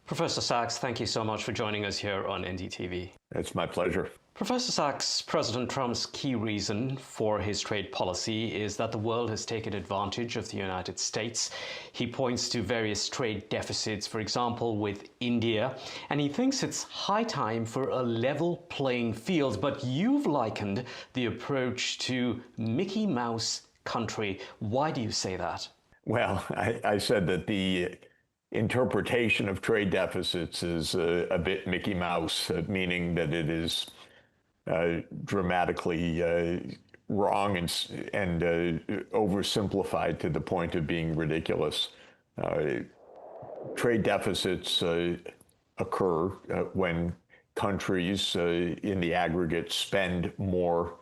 Professor Sachs, thank you so much for joining us here on NDTV. It's my pleasure. Professor Sachs, President Trump's key reason for his trade policy is that the world has taken advantage of the United States. He points to various trade deficits, for example, with India, and he thinks it's high time for a level playing field. But you've likened the approach to Mickey Mouse country. Why do you say that? Well, I said that the interpretation of trade deficits is a bit Mickey Mouse, meaning that it is dramatically wrong and oversimplified to the point of being ridiculous. Trade deficits occur when countries in the aggregate spend more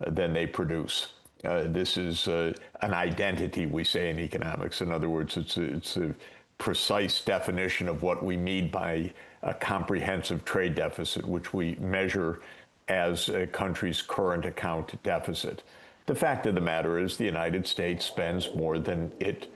than they produce. This is an identity, we say in economics. In other words, it's a precise definition of what we mean by a comprehensive trade deficit, which we measure as a country's current account deficit. The fact of the matter is the United States spends more than it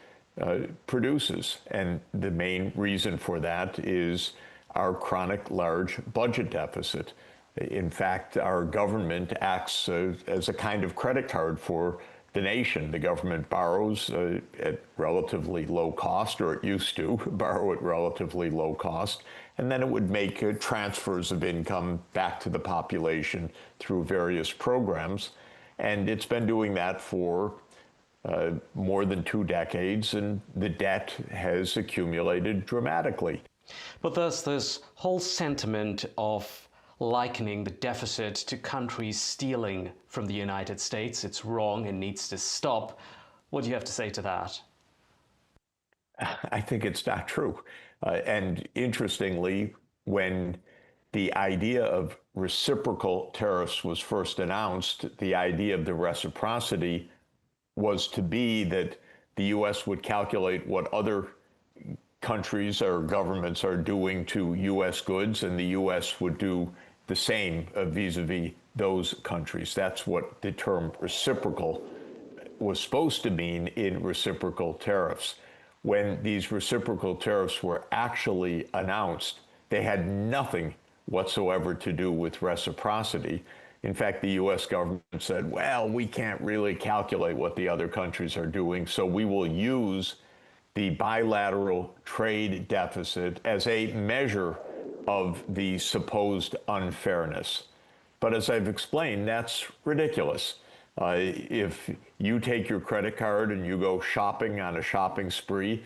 produces. And the main reason for that is our chronic large budget deficit. In fact, our government acts as a kind of credit card for the nation. The government borrows at relatively low cost, or it used to borrow at relatively low cost, and then it would make transfers of income back to the population through various programs. And it's been doing that for more than 2 decades, and the debt has accumulated dramatically. But there's this whole sentiment of likening the deficit to countries stealing from the United States. It's wrong and needs to stop. What do you have to say to that? I think it's not true. And interestingly, when the idea of reciprocal tariffs was first announced, the idea of the reciprocity was to be that the U.S. would calculate what other countries or governments are doing to U.S. goods, and the U.S. would do the same vis-a-vis those countries. That's what the term reciprocal was supposed to mean in reciprocal tariffs. When these reciprocal tariffs were actually announced, they had nothing whatsoever to do with reciprocity. In fact, the U.S. government said, well, we can't really calculate what the other countries are doing, so we will use the bilateral trade deficit as a measure of the supposed unfairness. But as I've explained, that's ridiculous. If you take your credit card and you go shopping on a shopping spree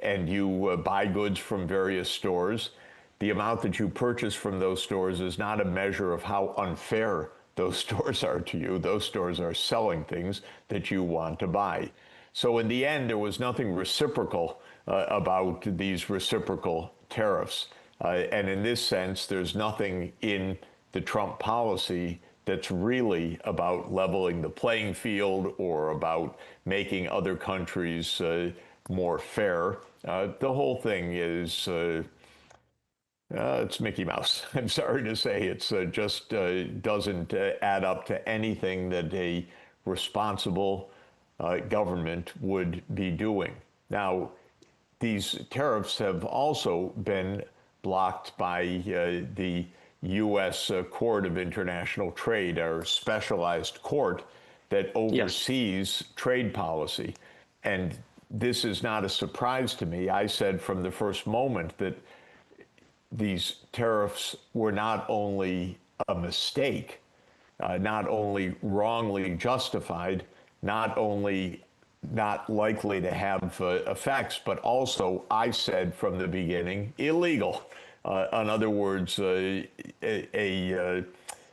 and you buy goods from various stores, the amount that you purchase from those stores is not a measure of how unfair those stores are to you. Those stores are selling things that you want to buy. So in the end, there was nothing reciprocal about these reciprocal tariffs. And in this sense, there's nothing in the Trump policy that's really about leveling the playing field or about making other countries more fair. The whole thing is, it's Mickey Mouse. I'm sorry to say, it's just doesn't add up to anything that a responsible government would be doing. Now, these tariffs have also been blocked by the U.S. Court of International Trade, our specialized court that oversees trade policy. And this is not a surprise to me. I said from the first moment that these tariffs were not only a mistake, not only wrongly justified, not only not likely to have effects, but also, I said from the beginning, illegal. In other words, an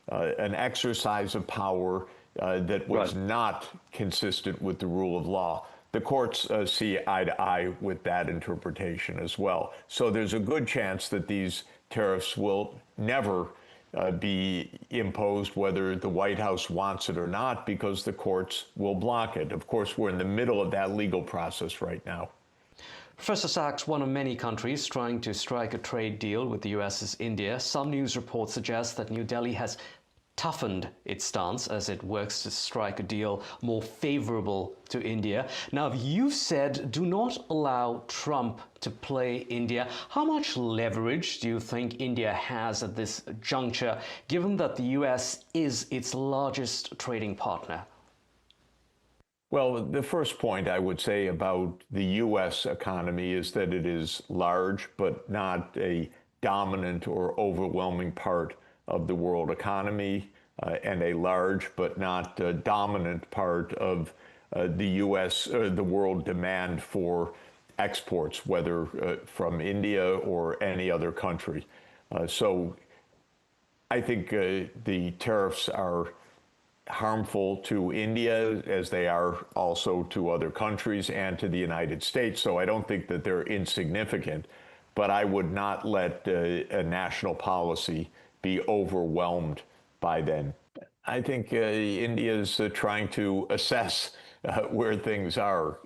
exercise of power that was not consistent with the rule of law. The courts see eye to eye with that interpretation as well. So there's a good chance that these tariffs will never be imposed, whether the White House wants it or not, because the courts will block it. Of course, we're in the middle of that legal process right now. Professor Sachs, one of many countries trying to strike a trade deal with the US is India. Some news reports suggest that New Delhi has toughened its stance as it works to strike a deal more favorable to India. Now, you've said do not allow Trump to play India. How much leverage do you think India has at this juncture, given that the US is its largest trading partner? Well, the first point I would say about the U.S. economy is that it is large, but not a dominant or overwhelming part of the world economy, and a large but not dominant part of the U.S. The world demand for exports, whether from India or any other country. So I think the tariffs are harmful to India as they are also to other countries and to the United States. So I don't think that they're insignificant, but I would not let a national policy be overwhelmed by them. I think India is trying to assess where things are.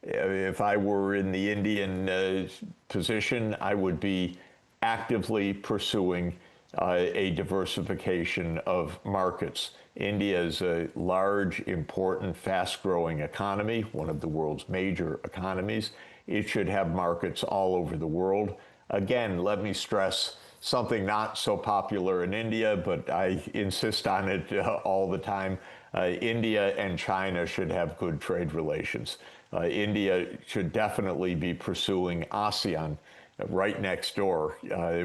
If I were in the Indian position, I would be actively pursuing a diversification of markets. India is a large, important, fast-growing economy, one of the world's major economies. It should have markets all over the world. Again, let me stress something not so popular in India, but I insist on it all the time. India and China should have good trade relations. India should definitely be pursuing ASEAN right next door,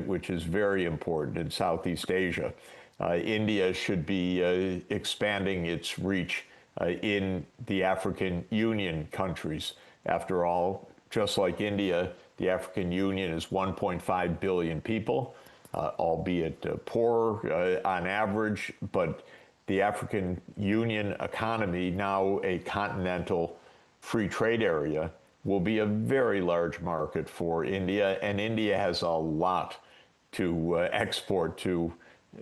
which is very important in Southeast Asia. India should be expanding its reach in the African Union countries. After all, just like India, the African Union is 1.5 billion people, albeit poor on average, but the African Union economy, now a continental free trade area, will be a very large market for India, and India has a lot to export to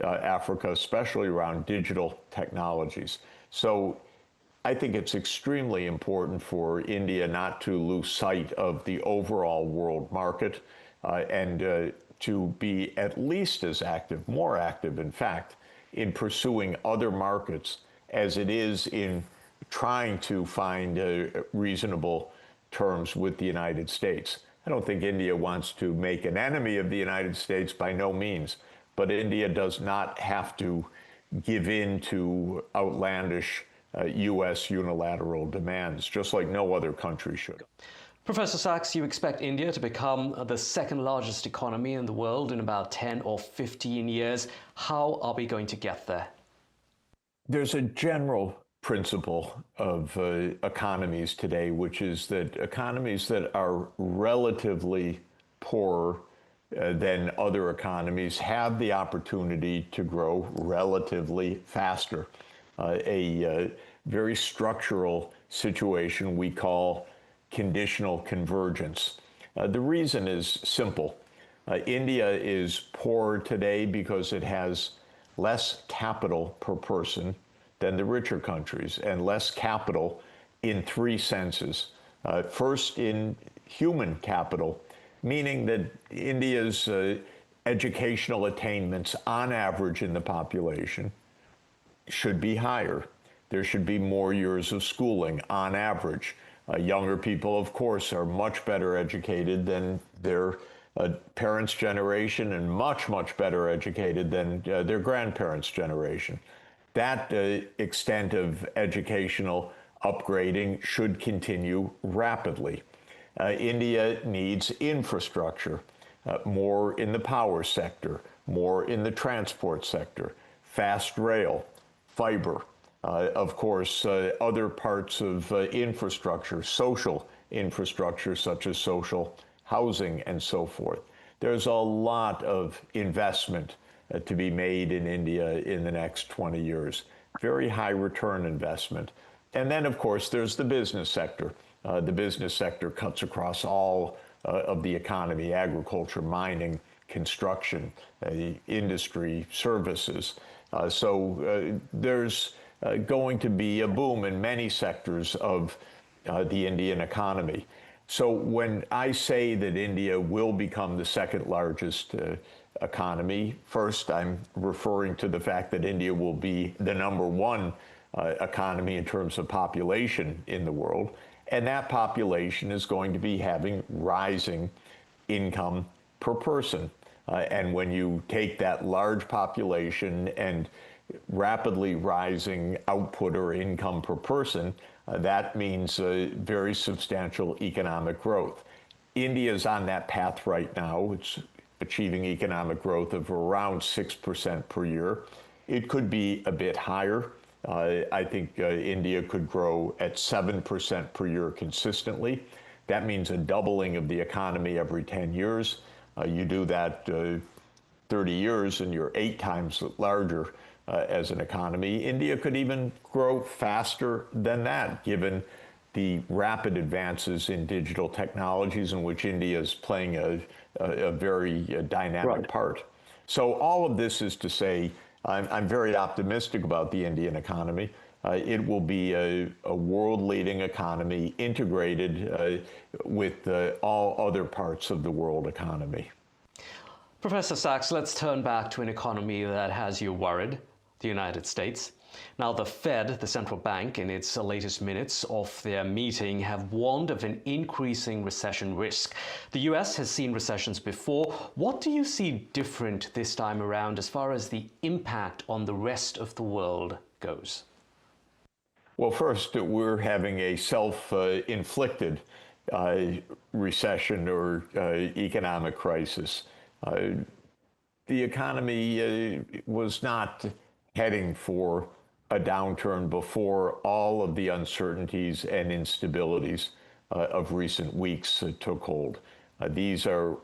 Africa, especially around digital technologies. So I think it's extremely important for India not to lose sight of the overall world market and to be at least as active, more active, in fact, in pursuing other markets as it is in trying to find reasonable terms with the United States. I don't think India wants to make an enemy of the United States, by no means, but India does not have to give in to outlandish U.S. unilateral demands, just like no other country should. Professor Sachs, you expect India to become the second largest economy in the world in about 10 or 15 years. How are we going to get there? There's a general principle of economies today, which is that economies that are relatively poorer than other economies have the opportunity to grow relatively faster. A very structural situation we call conditional convergence. The reason is simple. India is poor today because it has less capital per person than the richer countries, and less capital in three senses. First, in human capital, meaning that India's educational attainments on average in the population should be higher. There should be more years of schooling on average. Younger people, of course, are much better educated than their parents' generation and much, much better educated than their grandparents' generation. That extent of educational upgrading should continue rapidly. India needs infrastructure, more in the power sector, more in the transport sector, fast rail, fiber, of course, other parts of infrastructure, social infrastructure such as social housing and so forth. There's a lot of investment to be made in India in the next 20 years. Very high return investment. And then, of course, there's the business sector. The business sector cuts across all of the economy: agriculture, mining, construction, industry, services. So there's going to be a boom in many sectors of the Indian economy. So when I say that India will become the second largest economy. First, I'm referring to the fact that India will be the #1 economy in terms of population in the world. And that population is going to be having rising income per person. And when you take that large population and rapidly rising output or income per person, that means very substantial economic growth. India is on that path right now. It's achieving economic growth of around 6% per year. It could be a bit higher. I think India could grow at 7% per year consistently. That means a doubling of the economy every 10 years. You do that 30 years and you're 8 times larger as an economy. India could even grow faster than that, given the rapid advances in digital technologies in which India is playing a very dynamic part. So all of this is to say, I'm very optimistic about the Indian economy. It will be a world-leading economy integrated with all other parts of the world economy. Professor Sachs, let's turn back to an economy that has you worried, the United States. Now, the Fed, the central bank, in its latest minutes of their meeting have warned of an increasing recession risk. The US has seen recessions before. What do you see different this time around as far as the impact on the rest of the world goes? Well, first, we're having a self-inflicted recession or economic crisis. The economy was not heading for a downturn before all of the uncertainties and instabilities of recent weeks took hold. These are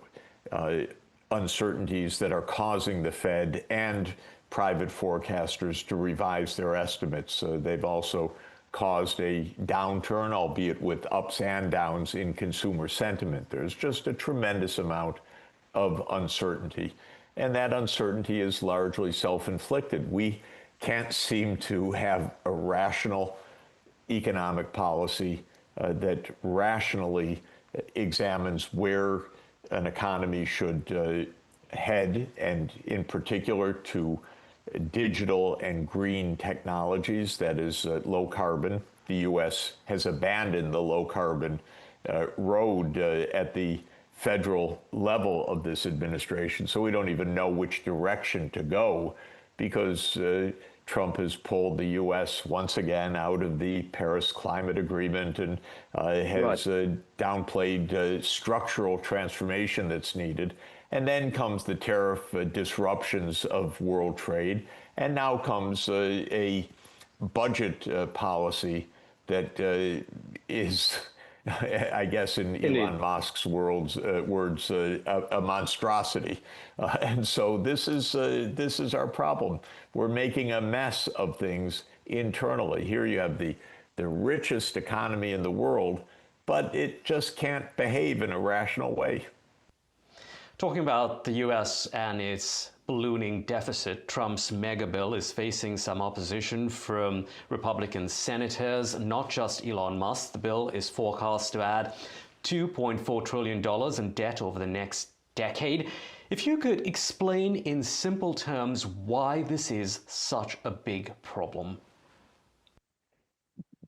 uncertainties that are causing the Fed and private forecasters to revise their estimates. They've also caused a downturn, albeit with ups and downs, in consumer sentiment. There's just a tremendous amount of uncertainty. And that uncertainty is largely self-inflicted. We can't seem to have a rational economic policy that rationally examines where an economy should head, and in particular to digital and green technologies, that is low carbon. The U.S. has abandoned the low carbon road at the federal level of this administration, so we don't even know which direction to go, because Trump has pulled the U.S. once again out of the Paris Climate Agreement and has downplayed structural transformation that's needed. And then comes the tariff disruptions of world trade, and now comes a budget policy that is, I guess, in Elon Musk's words, a monstrosity. And so this is our problem. We're making a mess of things internally. Here you have the richest economy in the world, but it just can't behave in a rational way. Talking about the US and its ballooning deficit, Trump's mega bill is facing some opposition from Republican senators, not just Elon Musk. The bill is forecast to add $2.4 trillion in debt over the next decade. If you could explain in simple terms why this is such a big problem.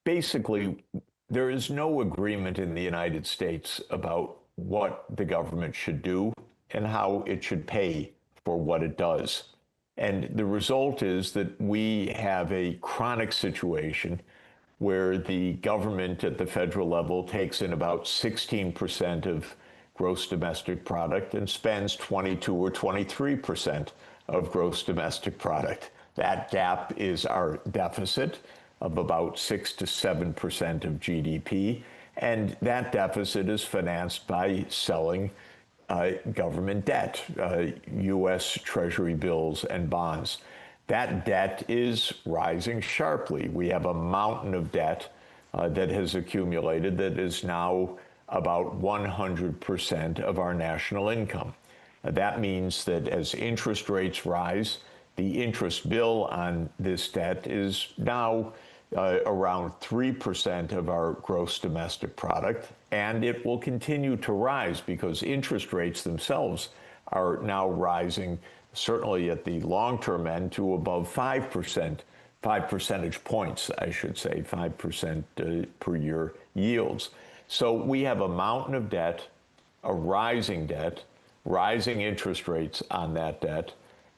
Basically, there is no agreement in the United States about what the government should do and how it should pay for what it does. And the result is that we have a chronic situation where the government at the federal level takes in about 16% of gross domestic product and spends 22 or 23% of gross domestic product. That gap is our deficit of about 6 to 7% of GDP. And that deficit is financed by selling government debt, U.S. Treasury bills and bonds. That debt is rising sharply. We have a mountain of debt that has accumulated that is now about 100% of our national income. That means that as interest rates rise, the interest bill on this debt is now around 3% of our gross domestic product, and it will continue to rise because interest rates themselves are now rising, certainly at the long-term end, to above 5%, 5 percentage points, I should say, 5% per year yields. So we have a mountain of debt, a rising debt, rising interest rates on that debt,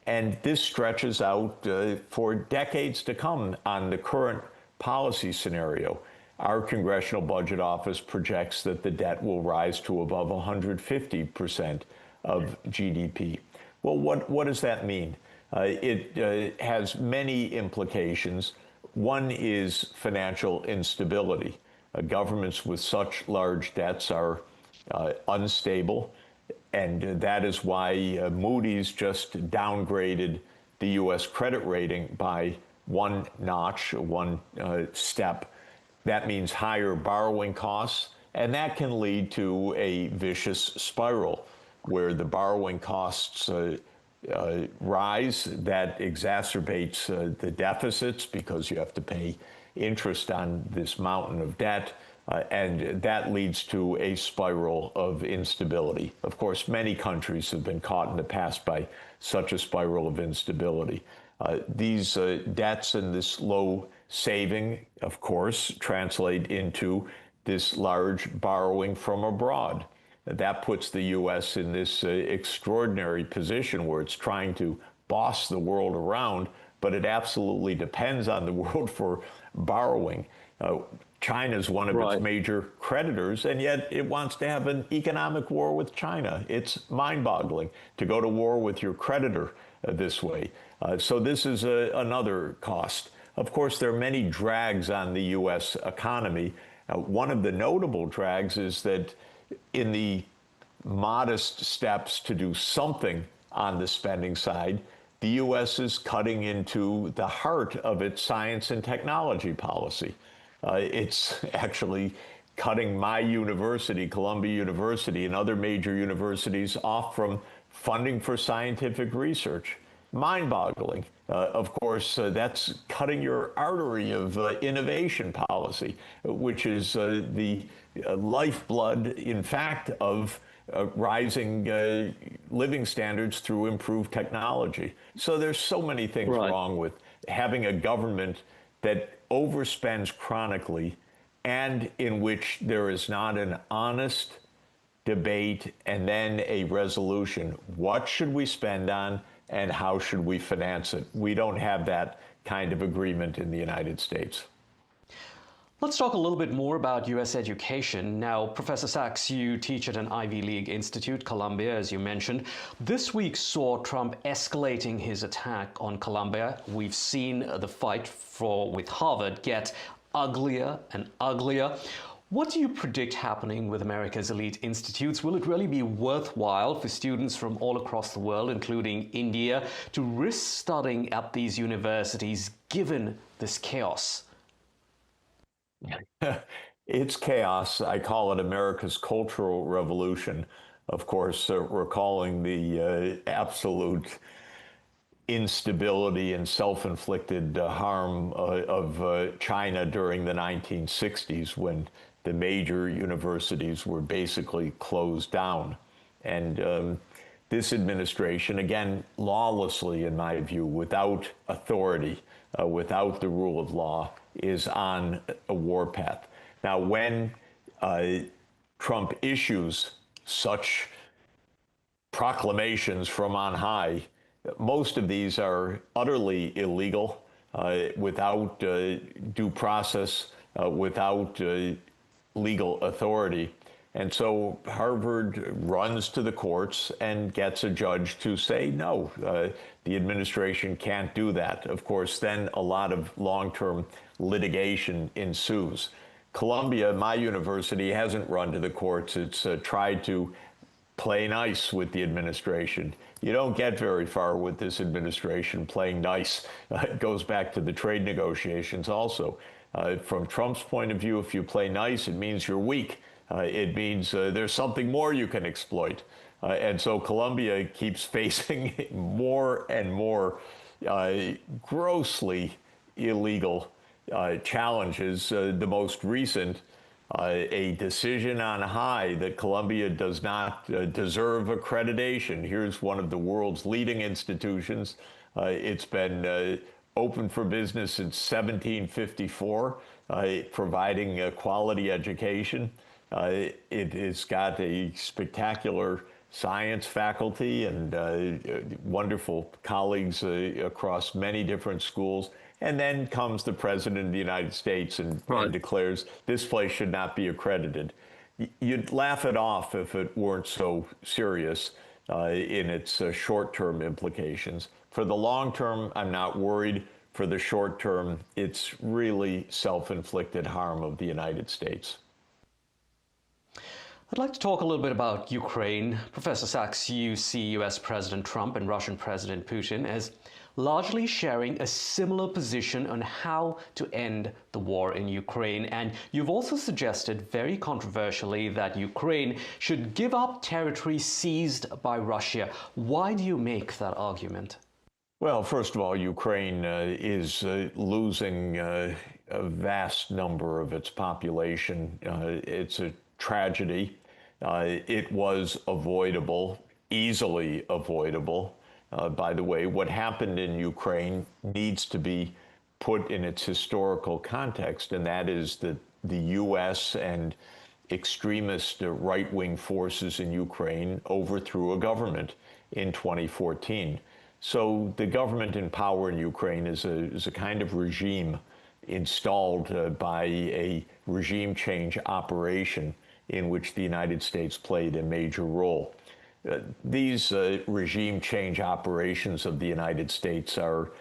and this stretches out for decades to come on the current policy scenario. Our Congressional Budget Office projects that the debt will rise to above 150% of GDP. Well, what does that mean? It has many implications. One is financial instability. Governments with such large debts are unstable, and that is why Moody's just downgraded the U.S. credit rating by one notch, one step. That means higher borrowing costs, and that can lead to a vicious spiral where the borrowing costs rise. That exacerbates the deficits because you have to pay interest on this mountain of debt, and that leads to a spiral of instability. Of course, many countries have been caught in the past by such a spiral of instability. These debts and this low saving, of course, translate into this large borrowing from abroad. That puts the U.S. in this extraordinary position where it's trying to boss the world around, but it absolutely depends on the world for borrowing. China is one of its major creditors, and yet it wants to have an economic war with China. It's mind-boggling to go to war with your creditor this way. So this is another cost. Of course, there are many drags on the U.S. economy. One of the notable drags is that in the modest steps to do something on the spending side, the U.S. is cutting into the heart of its science and technology policy. It's actually cutting my university, Columbia University, and other major universities off from funding for scientific research. Mind-boggling. Of course, that's cutting your artery of innovation policy, which is the lifeblood, in fact, of rising living standards through improved technology. So there's so many things wrong with having a government that overspends chronically and in which there is not an honest debate and then a resolution. What should we spend on and how should we finance it? We don't have that kind of agreement in the United States. Let's talk a little bit more about U.S. education. Now, Professor Sachs, you teach at an Ivy League institute, Columbia, as you mentioned. This week saw Trump escalating his attack on Columbia. We've seen the fight with Harvard get uglier and uglier. What do you predict happening with America's elite institutes? Will it really be worthwhile for students from all across the world, including India, to risk studying at these universities given this chaos? It's chaos. I call it America's cultural revolution. Of course, recalling the absolute instability and self-inflicted harm of China during the 1960s when the major universities were basically closed down. And this administration, again, lawlessly, in my view, without authority, without the rule of law, is on a warpath. Now, when Trump issues such proclamations from on high, most of these are utterly illegal, without due process, without legal authority. And so Harvard runs to the courts and gets a judge to say, no, the administration can't do that. Of course, then a lot of long-term litigation ensues. Columbia, my university, hasn't run to the courts. It's tried to play nice with the administration. You don't get very far with this administration playing nice. It goes back to the trade negotiations also. From Trump's point of view, if you play nice, it means you're weak. It means there's something more you can exploit. And so Columbia keeps facing more and more grossly illegal challenges. The most recent a decision on high that Columbia does not deserve accreditation. Here's one of the world's leading institutions. It's been open for business since 1754, providing quality education. It has got a spectacular science faculty and wonderful colleagues across many different schools. And then comes the President of the United States and declares this place should not be accredited. You'd laugh it off if it weren't so serious in its short-term implications. For the long term, I'm not worried. For the short term, it's really self-inflicted harm of the United States. I'd like to talk a little bit about Ukraine. Professor Sachs, you see US President Trump and Russian President Putin as largely sharing a similar position on how to end the war in Ukraine. And you've also suggested, very controversially, that Ukraine should give up territory seized by Russia. Why do you make that argument? Well, first of all, Ukraine is losing a vast number of its population. It's a tragedy. It was avoidable, easily avoidable. By the way, what happened in Ukraine needs to be put in its historical context, and that is that the U.S. and extremist right-wing forces in Ukraine overthrew a government in 2014. So the government in power in Ukraine is a kind of regime installed by a regime change operation in which the United States played a major role. These regime change operations of the United States are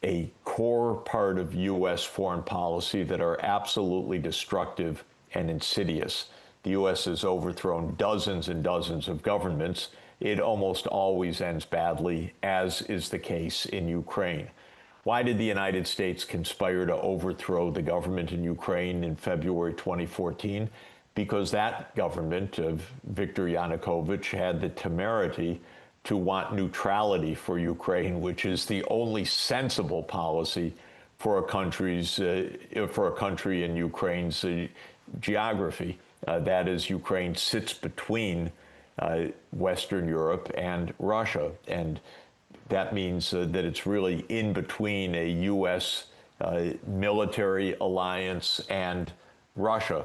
a core part of U.S. foreign policy that are absolutely destructive and insidious. The U.S. has overthrown dozens and dozens of governments. It almost always ends badly, as is the case in Ukraine. Why did the United States conspire to overthrow the government in Ukraine in February 2014? Because that government of Viktor Yanukovych had the temerity to want neutrality for Ukraine, which is the only sensible policy for a country in Ukraine's geography. That is, Ukraine sits between Western Europe and Russia, and that means that it's really in between a U.S. Military alliance and Russia.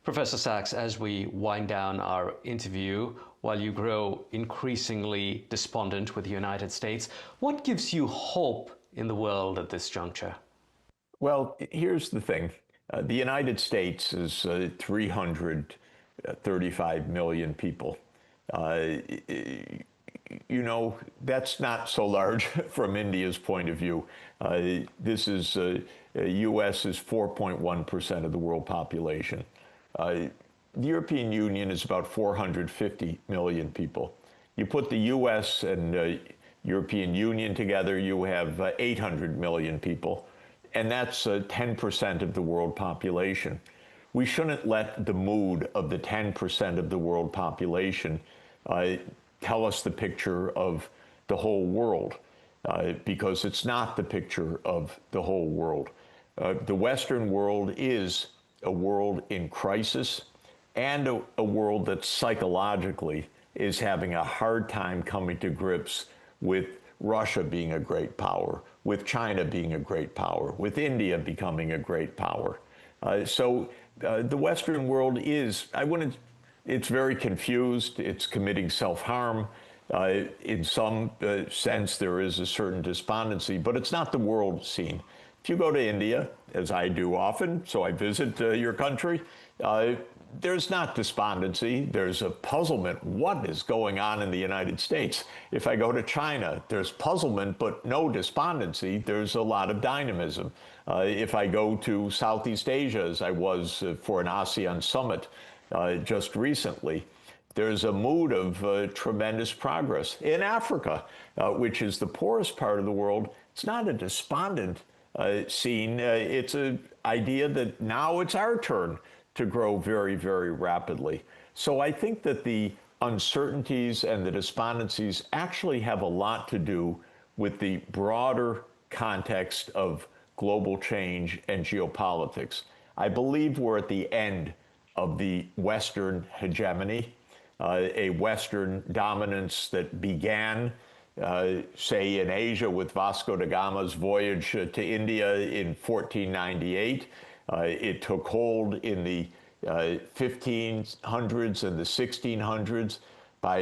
Professor Sachs, as we wind down our interview, while you grow increasingly despondent with the United States, what gives you hope in the world at this juncture? Well, here's the thing. The United States is 335 million people. You know, that's not so large from India's point of view. U.S. is 4.1% of the world population. The European Union is about 450 million people. You put the U.S. and European Union together, you have 800 million people, and that's 10% of the world population. We shouldn't let the mood of the 10% of the world population tell us the picture of the whole world, because it's not the picture of the whole world. The Western world is a world in crisis and a world that psychologically is having a hard time coming to grips with Russia being a great power, with China being a great power, with India becoming a great power. So the Western world is, it's very confused, it's committing self-harm. In some sense, there is a certain despondency, but it's not the world scene. If you go to India, as I do often, so I visit your country, there's not despondency, there's a puzzlement. What is going on in the United States? If I go to China, there's puzzlement, but no despondency. There's a lot of dynamism. If I go to Southeast Asia, as I was for an ASEAN summit just recently, there's a mood of tremendous progress. In Africa, which is the poorest part of the world, it's not a despondent scene. It's an idea that now it's our turn to grow very, very rapidly. So I think that the uncertainties and the despondencies actually have a lot to do with the broader context of global change and geopolitics. I believe we're at the end of the Western hegemony, a Western dominance that began, say, in Asia with Vasco da Gama's voyage to India in 1498. It took hold in the 1500s and the 1600s. By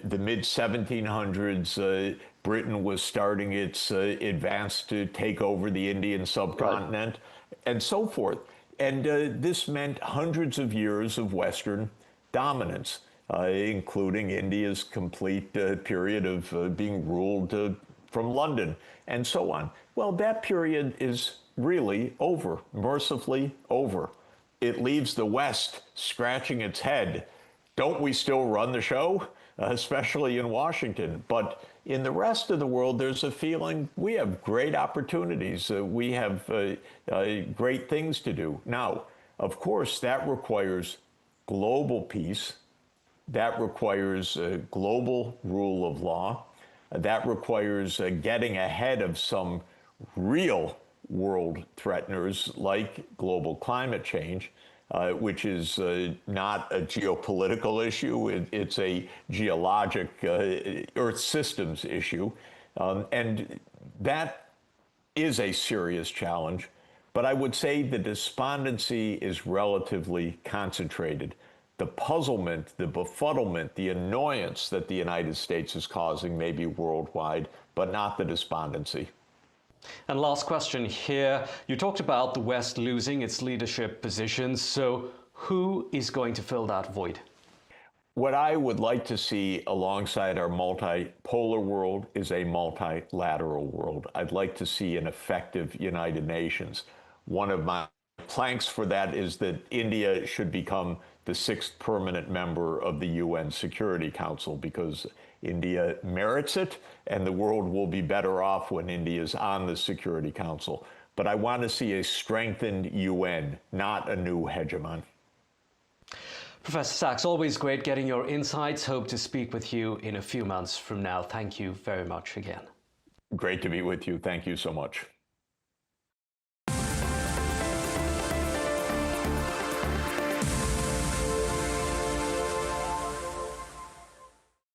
the mid-1700s, Britain was starting its advance to take over the Indian subcontinent, right, and so forth. And this meant hundreds of years of Western dominance, including India's complete period of being ruled from London, and so on. Well, that period is really over, mercifully over. It leaves the West scratching its head. Don't we still run the show? Especially in Washington. But in the rest of the world, there's a feeling we have great opportunities. We have great things to do. Now, of course, that requires global peace. That requires global rule of law. That requires getting ahead of some real world threateners like global climate change, which is not a geopolitical issue. It's a geologic Earth systems issue. And that is a serious challenge. But I would say the despondency is relatively concentrated. The puzzlement, the befuddlement, the annoyance that the United States is causing may be worldwide, but not the despondency. And last question here. You talked about the West losing its leadership positions. So who is going to fill that void? What I would like to see alongside our multipolar world is a multilateral world. I'd like to see an effective United Nations. One of my planks for that is that India should become the 6th permanent member of the UN Security Council, because India merits it, and the world will be better off when India is on the Security Council. But I want to see a strengthened UN, not a new hegemon. Professor Sachs, always great getting your insights. Hope to speak with you in a few months from now. Thank you very much again. Great to be with you. Thank you so much.